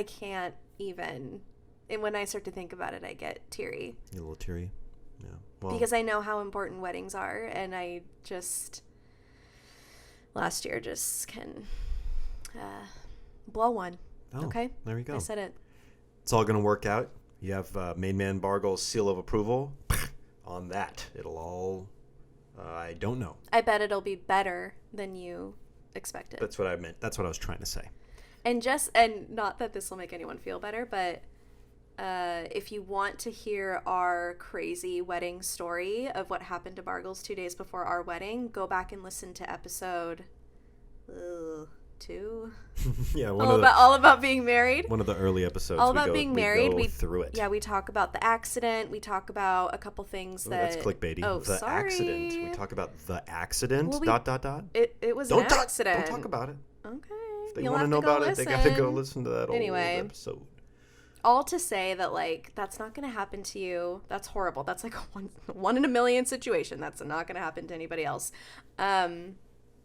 can't even. And when I start to think about it, I get teary. You're a little teary? Yeah. Well, because I know how important weddings are, and I just, last year just can blow one. Oh, okay? There you go. I said it. It's all going to work out. You have Main Man Bargles' seal of approval on that. It'll all, I don't know. I bet it'll be better than you expected. That's what I meant. That's what I was trying to say. And not that this will make anyone feel better, but if you want to hear our crazy wedding story of what happened to Bargles 2 days before our wedding, go back and listen to episode 2. Yeah, all about being married. One of the early episodes. All about being married. We go through it. Yeah, we talk about the accident. We talk about a couple things That's clickbaity. Oh, the sorry. accident. We talk about the accident. Well, It was an accident. Don't talk about it. Okay. If they want to know about it, they got to go listen to that old episode. All to say that, like, that's not going to happen to you. That's horrible. That's like a one in a million situation. That's not going to happen to anybody else.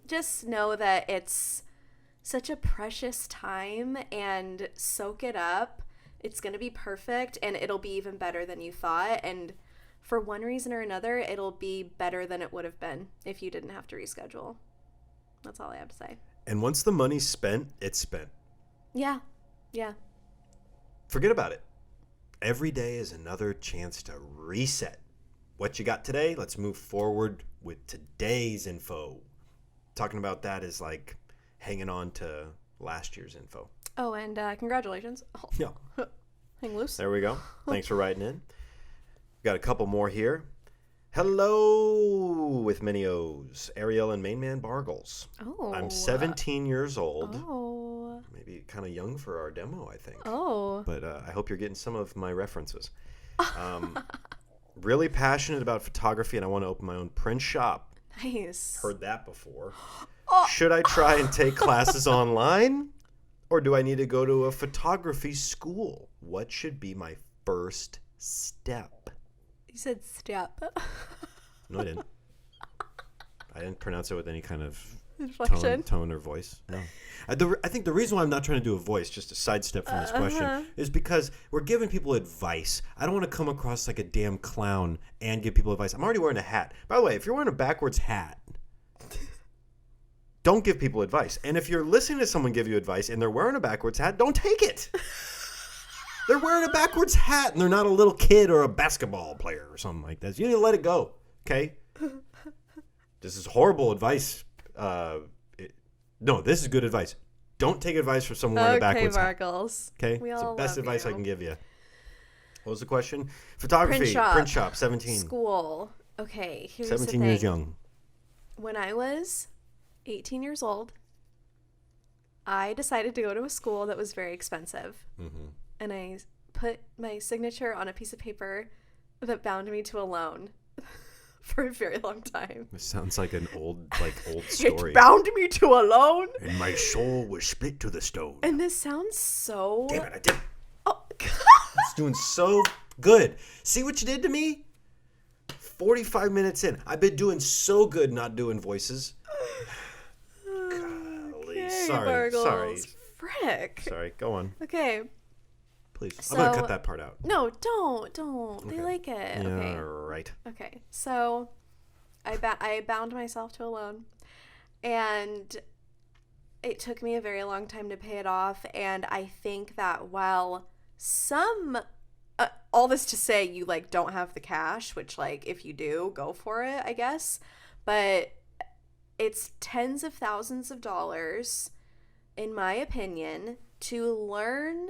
Just know that it's such a precious time and soak it up. It's going to be perfect and it'll be even better than you thought. And for one reason or another, it'll be better than it would have been if you didn't have to reschedule. That's all I have to say. And once the money's spent, it's spent. Yeah. Yeah. Forget about it. Every day is another chance to reset. What you got today? Let's move forward with today's info. Talking about that is like hanging on to last year's info. Oh, and congratulations. Oh. Yeah. Hang loose. There we go. Thanks for writing in. Got a couple more here. Hello with many O's. Arielle and Main Man Bargles. Oh. I'm 17 years old. Oh. Maybe kind of young for our demo, I think. Oh. But I hope you're getting some of my references. Really passionate about photography, and I want to open my own print shop. Nice. Heard that before. Should I try and take classes online? Or do I need to go to a photography school? What should be my first step? You said step. No, I didn't. I didn't pronounce it with any kind of inflection, tone or voice. No. I think the reason why I'm not trying to do a voice, just to sidestep from this question, is because we're giving people advice. I don't want to come across like a damn clown and give people advice. I'm already wearing a hat. By the way, if you're wearing a backwards hat, don't give people advice. And if you're listening to someone give you advice and they're wearing a backwards hat, don't take it. They're wearing a backwards hat and they're not a little kid or a basketball player or something like that. You need to let it go, okay? This is horrible advice. No, this is good advice. Don't take advice from someone wearing a backwards hat. Bargles. Okay? It's the best advice I can give you. What was the question? Photography. Print shop. 17. School. Okay, here's 17 the thing. years young. When I was 18 years old, I decided to go to a school that was very expensive. Mm-hmm. And I put my signature on a piece of paper that bound me to a loan for a very long time. This sounds like an old story. It bound me to a loan. And my soul was split to the stone. And this sounds so... Damn it, I did. Oh, it's doing so good. See what you did to me? 45 minutes in. I've been doing so good not doing voices. Golly. Okay, Sorry. Bargles. Frick. Sorry. Go on. Okay. Please. So, I'm going to cut that part out. No, don't. Okay. They like it. Yeah, okay. right. Okay. So I bound myself to a loan, and it took me a very long time to pay it off. And I think that while some, all this to say, you like don't have the cash, which like if you do, go for it, I guess. But it's tens of thousands of dollars, in my opinion, to learn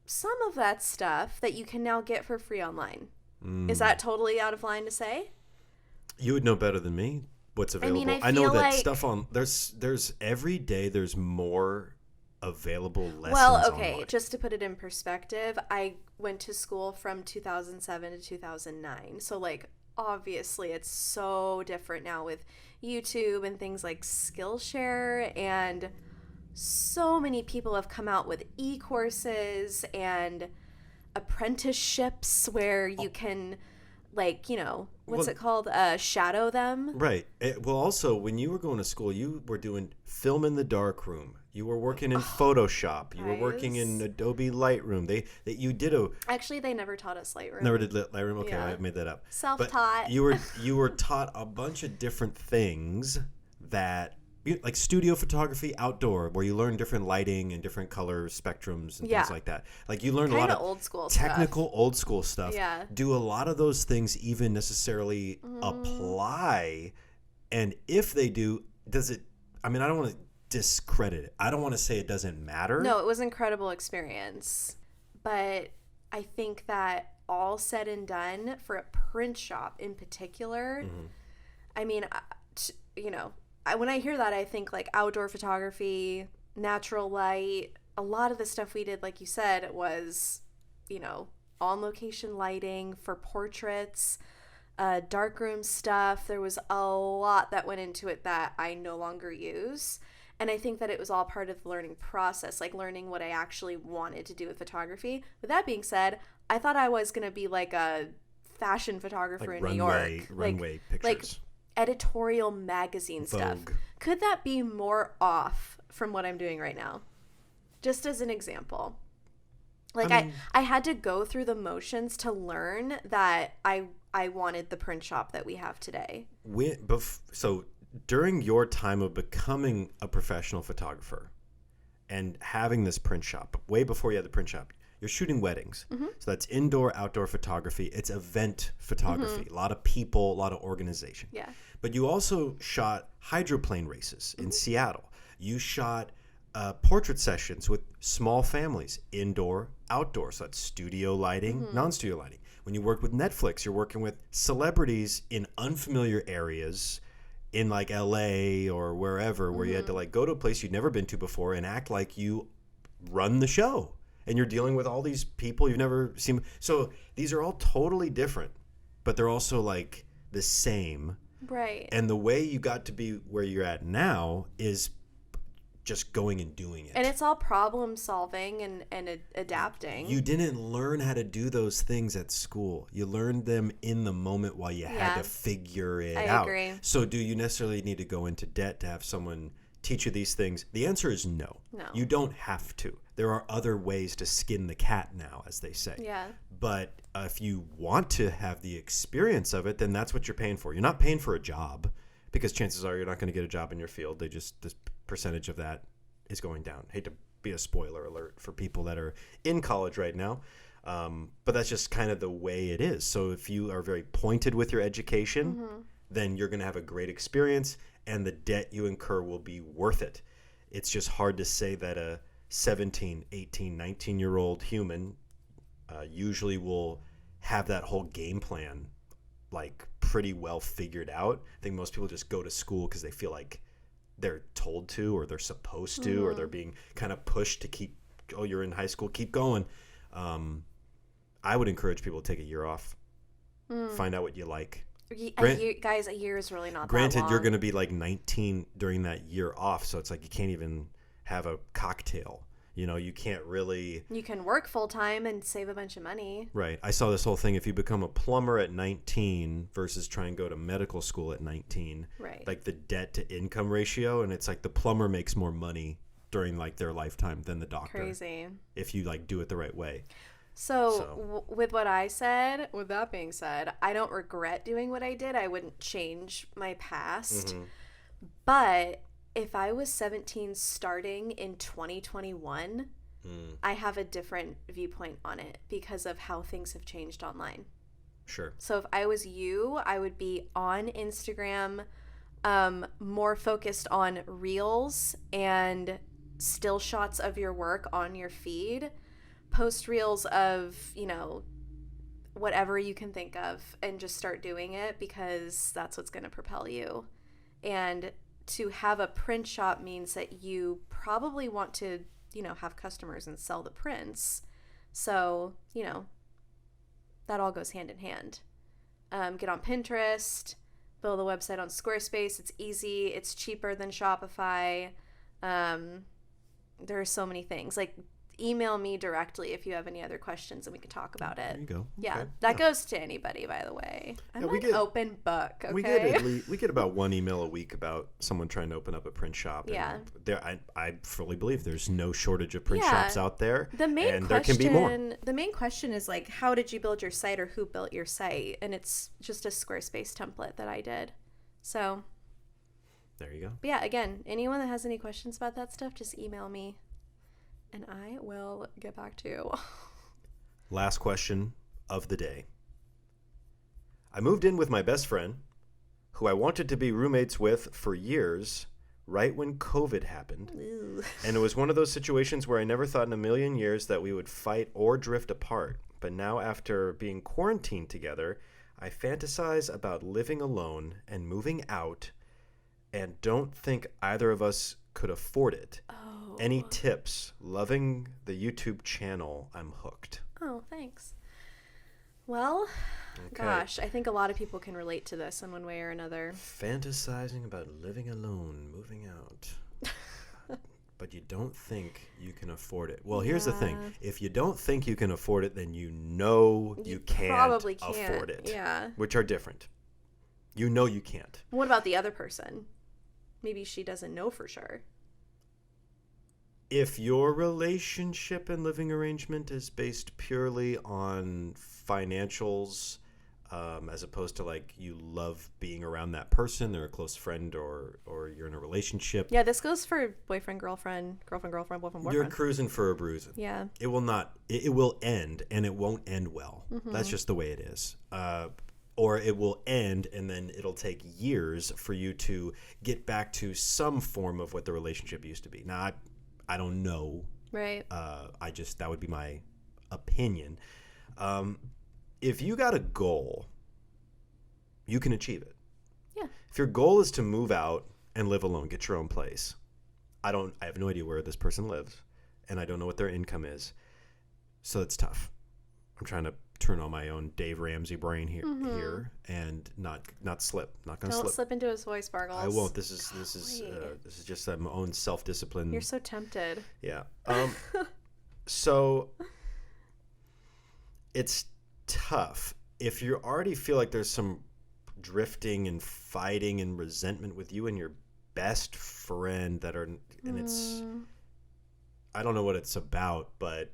some of that stuff that you can now get for free online. Is that totally out of line to say? You would know better than me what's available. I mean, I know that like stuff on there's every day there's more available lessons. Well, okay, online. just to put it in perspective, I went to school from 2007 to 2009. So like obviously it's so different now with YouTube and things like Skillshare, and so many people have come out with e-courses and apprenticeships where you can, like, you know, what's it called? Shadow them. Right. Well, also, when you were going to school, you were doing film in the darkroom. You were working in Photoshop. You were working in Adobe Lightroom. You did a... Actually, they never taught us Lightroom. Never did Lightroom? Okay, Yeah. I made that up. Self-taught. But you were taught a bunch of different things that... like studio photography outdoor, where you learn different lighting and different color spectrums and things like that. Like you learn a lot of old school technical old school stuff. Yeah. Do a lot of those things even necessarily apply? And if they do, does it? I mean, I don't want to discredit it. I don't want to say it doesn't matter. No, it was an incredible experience. But I think that all said and done, for a print shop in particular, I mean, when I hear that, I think like outdoor photography, natural light. A lot of the stuff we did, like you said, was, on location lighting for portraits, darkroom stuff. There was a lot that went into it that I no longer use. And I think that it was all part of the learning process, like learning what I actually wanted to do with photography. With that being said, I thought I was going to be like a fashion photographer in New York. Runway pictures. Like editorial magazine stuff. Vogue. Could that be more off from what I'm doing right now? Just as an example. Like I had to go through the motions to learn that I wanted the print shop that we have today. So during your time of becoming a professional photographer and having this print shop, way before you had the print shop, you're shooting weddings. So that's indoor, outdoor photography. It's event photography. A lot of people, a lot of organization. Yeah. But you also shot hydroplane races in Seattle. You shot portrait sessions with small families, indoor, outdoor. So that's studio lighting, non-studio lighting. When you work with Netflix, you're working with celebrities in unfamiliar areas in like LA or wherever, where you had to like go to a place you'd never been to before and act like you run the show. And you're dealing with all these people you've never seen. So these are all totally different, but they're also like the same. Right. And the way you got to be where you're at now is just going and doing it. And it's all problem solving and adapting. You didn't learn how to do those things at school. You learned them in the moment while you had to figure it out. I agree. So do you necessarily need to go into debt to have someone teach you these things? The answer is no. No. You don't have to. There are other ways to skin the cat now, as they say. Yeah. But if you want to have the experience of it, then that's what you're paying for. You're not paying for a job, because chances are you're not going to get a job in your field. This percentage of that is going down. Hate to be a spoiler alert for people that are in college right now. But that's just kind of the way it is. So if you are very pointed with your education, then you're going to have a great experience, and the debt you incur will be worth it. It's just hard to say that a 17, 18, 19-year-old human usually will have that whole game plan like pretty well figured out. I think most people just go to school because they feel like they're told to, or they're supposed to, or they're being kind of pushed to keep, you're in high school, keep going. I would encourage people to take a year off, find out what you like. A year is really not that long. Granted, you're going to be like 19 during that year off, so it's like you can't even have a cocktail. You can't really... You can work full-time and save a bunch of money. Right. I saw this whole thing. If you become a plumber at 19 versus try and go to medical school at 19, right, like the debt-to-income ratio, and it's like the plumber makes more money during like their lifetime than the doctor. Crazy. If you like do it the right way. So with what I said, with that being said, I don't regret doing what I did. I wouldn't change my past. But if I was 17 starting in 2021, I have a different viewpoint on it because of how things have changed online. Sure. So if I was you, I would be on Instagram, more focused on reels and still shots of your work on your feed. Post reels of, whatever you can think of, and just start doing it, because that's what's going to propel you. And to have a print shop means that you probably want to, have customers and sell the prints. So, that all goes hand in hand. Get on Pinterest, build a website on Squarespace. It's easy. It's cheaper than Shopify. There are so many things. Like, email me directly if you have any other questions, and we can talk about it. There you go. Yeah, that goes to anybody, by the way. I'm an open book, okay? We get about one email a week about someone trying to open up a print shop. Yeah. I fully believe there's no shortage of print shops out there. The main there can be more. The main question is, like, how did you build your site, or who built your site? And it's just a Squarespace template that I did. So there you go. But yeah, again, anyone that has any questions about that stuff, just email me, and I will get back to you. Last question of the day. I moved in with my best friend, who I wanted to be roommates with for years, right when COVID happened. Ew. And it was one of those situations where I never thought in a million years that we would fight or drift apart. But now, after being quarantined together, I fantasize about living alone and moving out, and don't think either of us could afford it. Oh. Any tips? Loving the YouTube channel. I'm hooked. Oh, thanks. Well, Okay. gosh, I think a lot of people can relate to this in one way or another. Fantasizing about living alone, moving out. But you don't think you can afford it. Well, here's the thing. Yeah. If you don't think you can afford it, then you know you can't probably can't. afford it. Yeah. Which are different. You know you can't. What about the other person? Maybe she doesn't know for sure. If your relationship and living arrangement is based purely on financials, as opposed to like you love being around that person, they're a close friend, or you're in a relationship, Yeah, this goes for boyfriend, girlfriend, girlfriend, girlfriend, boyfriend, you're boyfriend. cruising for a bruising. Yeah. It will not. It will end, and it won't end well. Mm-hmm. That's just the way it is. Or it will end, and then it'll take years for you to get back to some form of what the relationship used to be. Now, I don't know. Right. That would be my opinion. If you got a goal, you can achieve it. Yeah. If your goal is to move out and live alone, get your own place. I have no idea where this person lives, and I don't know what their income is. So it's tough. I'm trying to turn on my own Dave Ramsey brain here and not slip. Not gonna Don't slip. slip into his voice, Bargles. I won't. This is just my own self-discipline. You're so tempted. Yeah. So it's tough if you already feel like there's some drifting and fighting and resentment with you and your best friend it's I don't know what it's about, but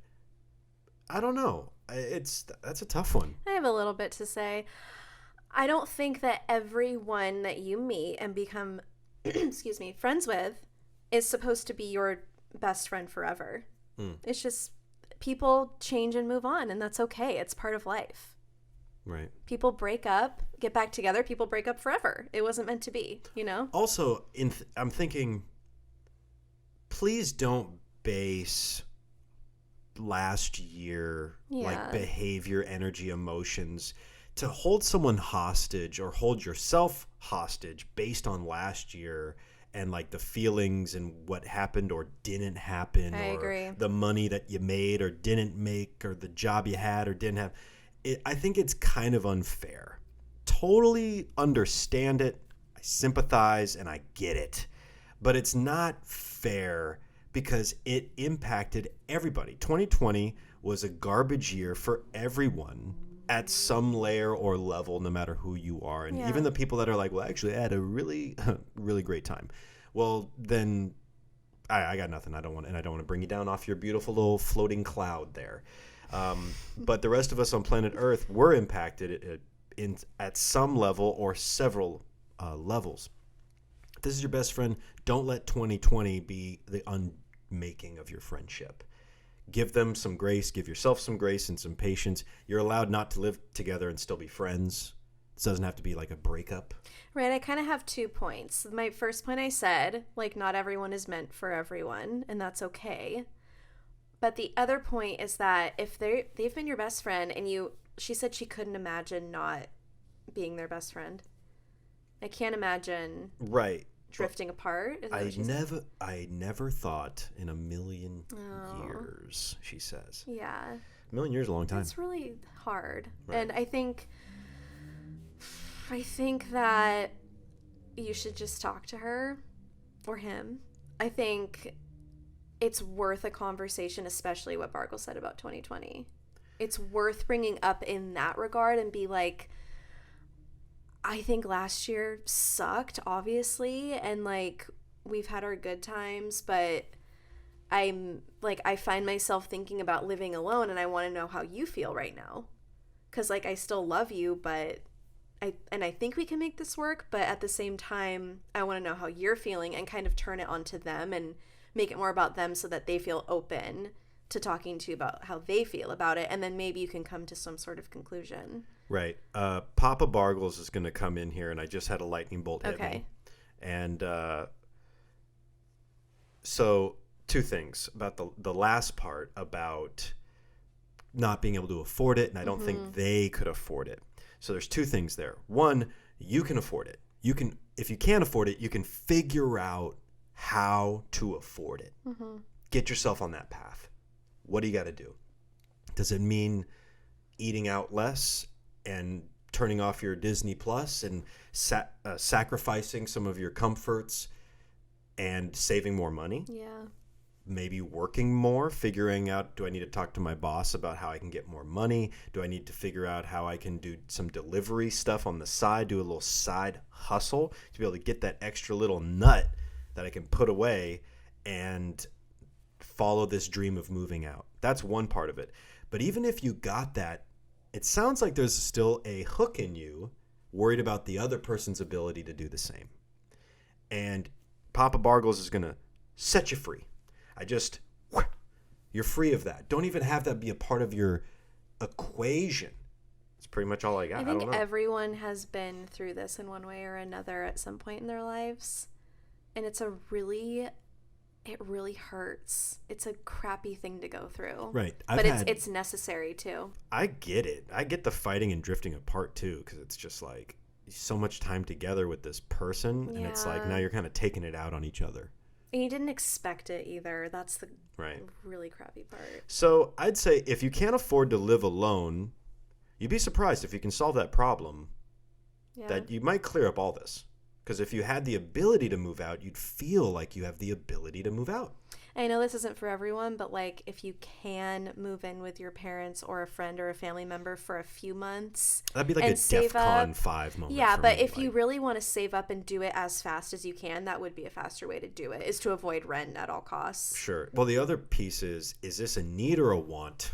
I don't know. That's a tough one. I have a little bit to say. I don't think that everyone that you meet and become, excuse me, friends with is supposed to be your best friend forever. It's just people change and move on, and that's okay. It's part of life. Right. People break up, get back together. People break up forever. It wasn't meant to be, you know? Also, I'm thinking, please don't base last year like behavior, energy, emotions to hold someone hostage or hold yourself hostage based on last year and like the feelings and what happened or didn't happen, I or agree. the money that you made or didn't make, or the job you had or didn't have. I think it's kind of unfair. Totally understand it. I sympathize and I get it. But it's not fair because it impacted everybody. 2020 was a garbage year for everyone at some layer or level, no matter who you are. And even the people that are like, well, actually, I had a really, really great time. Well, then I got nothing. I don't want to bring you down off your beautiful little floating cloud there. But the rest of us on planet Earth were impacted at some level or several levels. If this is your best friend, don't let 2020 be the unmaking of your friendship. Give them some grace, give yourself some grace and some patience. You're allowed not to live together and still be friends. This doesn't have to be like a breakup. Right, I kind of have 2 points. My first point I said, like, not everyone is meant for everyone, and that's okay. But the other point is that if they've been your best friend and she said she couldn't imagine not being their best friend. I can't imagine drifting apart. Is that what she said? I never thought in a million years, she says. Yeah. A million years is a long time. It's really hard. Right. And I think that you should just talk to her or him. I think it's worth a conversation, especially what Bargles said about 2020. It's worth bringing up in that regard and be like, I think last year sucked, obviously, and like we've had our good times, but I find myself thinking about living alone, and I want to know how you feel right now, because like I still love you, but I think we can make this work, but at the same time I want to know how you're feeling and kind of turn it onto them and make it more about them so that they feel open to talking to you about how they feel about it, and then maybe you can come to some sort of conclusion. Right. Papa Bargles is going to come in here, and I just had a lightning bolt hit me. And So, two things about the last part about not being able to afford it, and I don't think they could afford it. So there's two things there. One, you can afford it. If you can't afford it, you can figure out how to afford it. Get yourself on that path. What do you got to do? Does it mean eating out less and turning off your Disney Plus and sacrificing some of your comforts and saving more money? Yeah. Maybe working more, figuring out, do I need to talk to my boss about how I can get more money? Do I need to figure out how I can do some delivery stuff on the side, do a little side hustle to be able to get that extra little nut that I can put away and follow this dream of moving out? That's one part of it. But even if you got that, it sounds like there's still a hook in you worried about the other person's ability to do the same. And Papa Bargles is going to set you free. You're free of that. Don't even have that be a part of your equation. That's pretty much all I got. I think everyone has been through this in one way or another at some point in their lives. And it really hurts. It's a crappy thing to go through. Right. But it's necessary too. I get it. I get the fighting and drifting apart too, because it's just like so much time together with this person. And it's like now you're kind of taking it out on each other. And you didn't expect it either. That's the right. really crappy part. So I'd say if you can't afford to live alone, you'd be surprised if you can solve that problem, that you might clear up all this. Because if you had the ability to move out, you'd feel like you have the ability to move out. I know this isn't for everyone, but like if you can move in with your parents or a friend or a family member for a few months. That'd be like a DEFCON 5 moment. Yeah, but if you really want to save up and do it as fast as you can, that would be a faster way to do it, is to avoid rent at all costs. Sure. Well, the other piece is this a need or a want?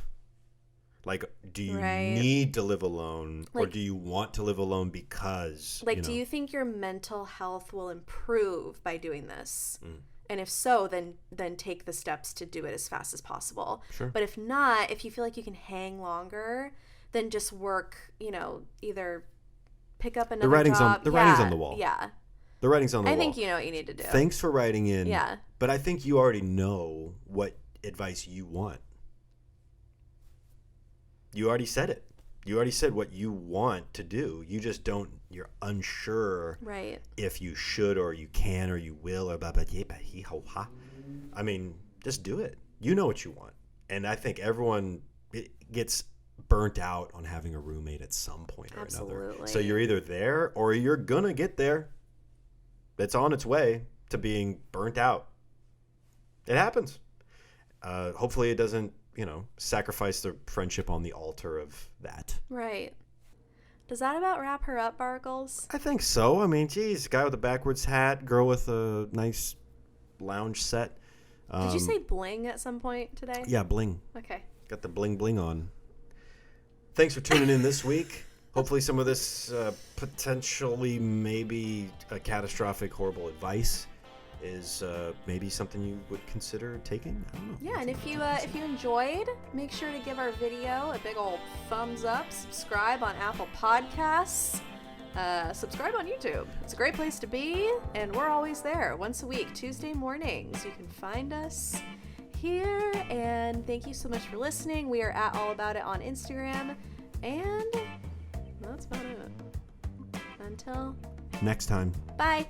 Like, do you need to live alone, or do you want to live alone because... do you think your mental health will improve by doing this? And if so, then take the steps to do it as fast as possible. Sure. But if not, if you feel like you can hang longer, then just work, either pick up another job. The writing's on the wall. Yeah. The writing's on the wall. I think you know what you need to do. Thanks for writing in. Yeah. But I think you already know what advice you want. You already said it. You already said what you want to do. You just don't, you're unsure if you should or you can or you will or blah, blah, blah, blah, hee, ho, ha. I mean, just do it. You know what you want. And I think everyone gets burnt out on having a roommate at some point or another. So you're either there or you're going to get there. It's on its way to being burnt out. It happens. Hopefully it doesn't, sacrifice the friendship on the altar of that. Right. Does that about wrap her up, Bargles? I think so. I mean, geez, guy with a backwards hat, girl with a nice lounge set. Did you say bling at some point today? Yeah, bling. Okay. Got the bling bling on. Thanks for tuning in this week. Hopefully some of this potentially maybe a catastrophic, horrible advice is maybe something you would consider taking. I don't know. Yeah, and if you enjoyed, make sure to give our video a big old thumbs up, subscribe on Apple Podcasts, subscribe on YouTube. It's a great place to be, and we're always there once a week, Tuesday mornings. You can find us here, and thank you so much for listening. We are at All About It on Instagram, and that's about it. Until next time. Bye.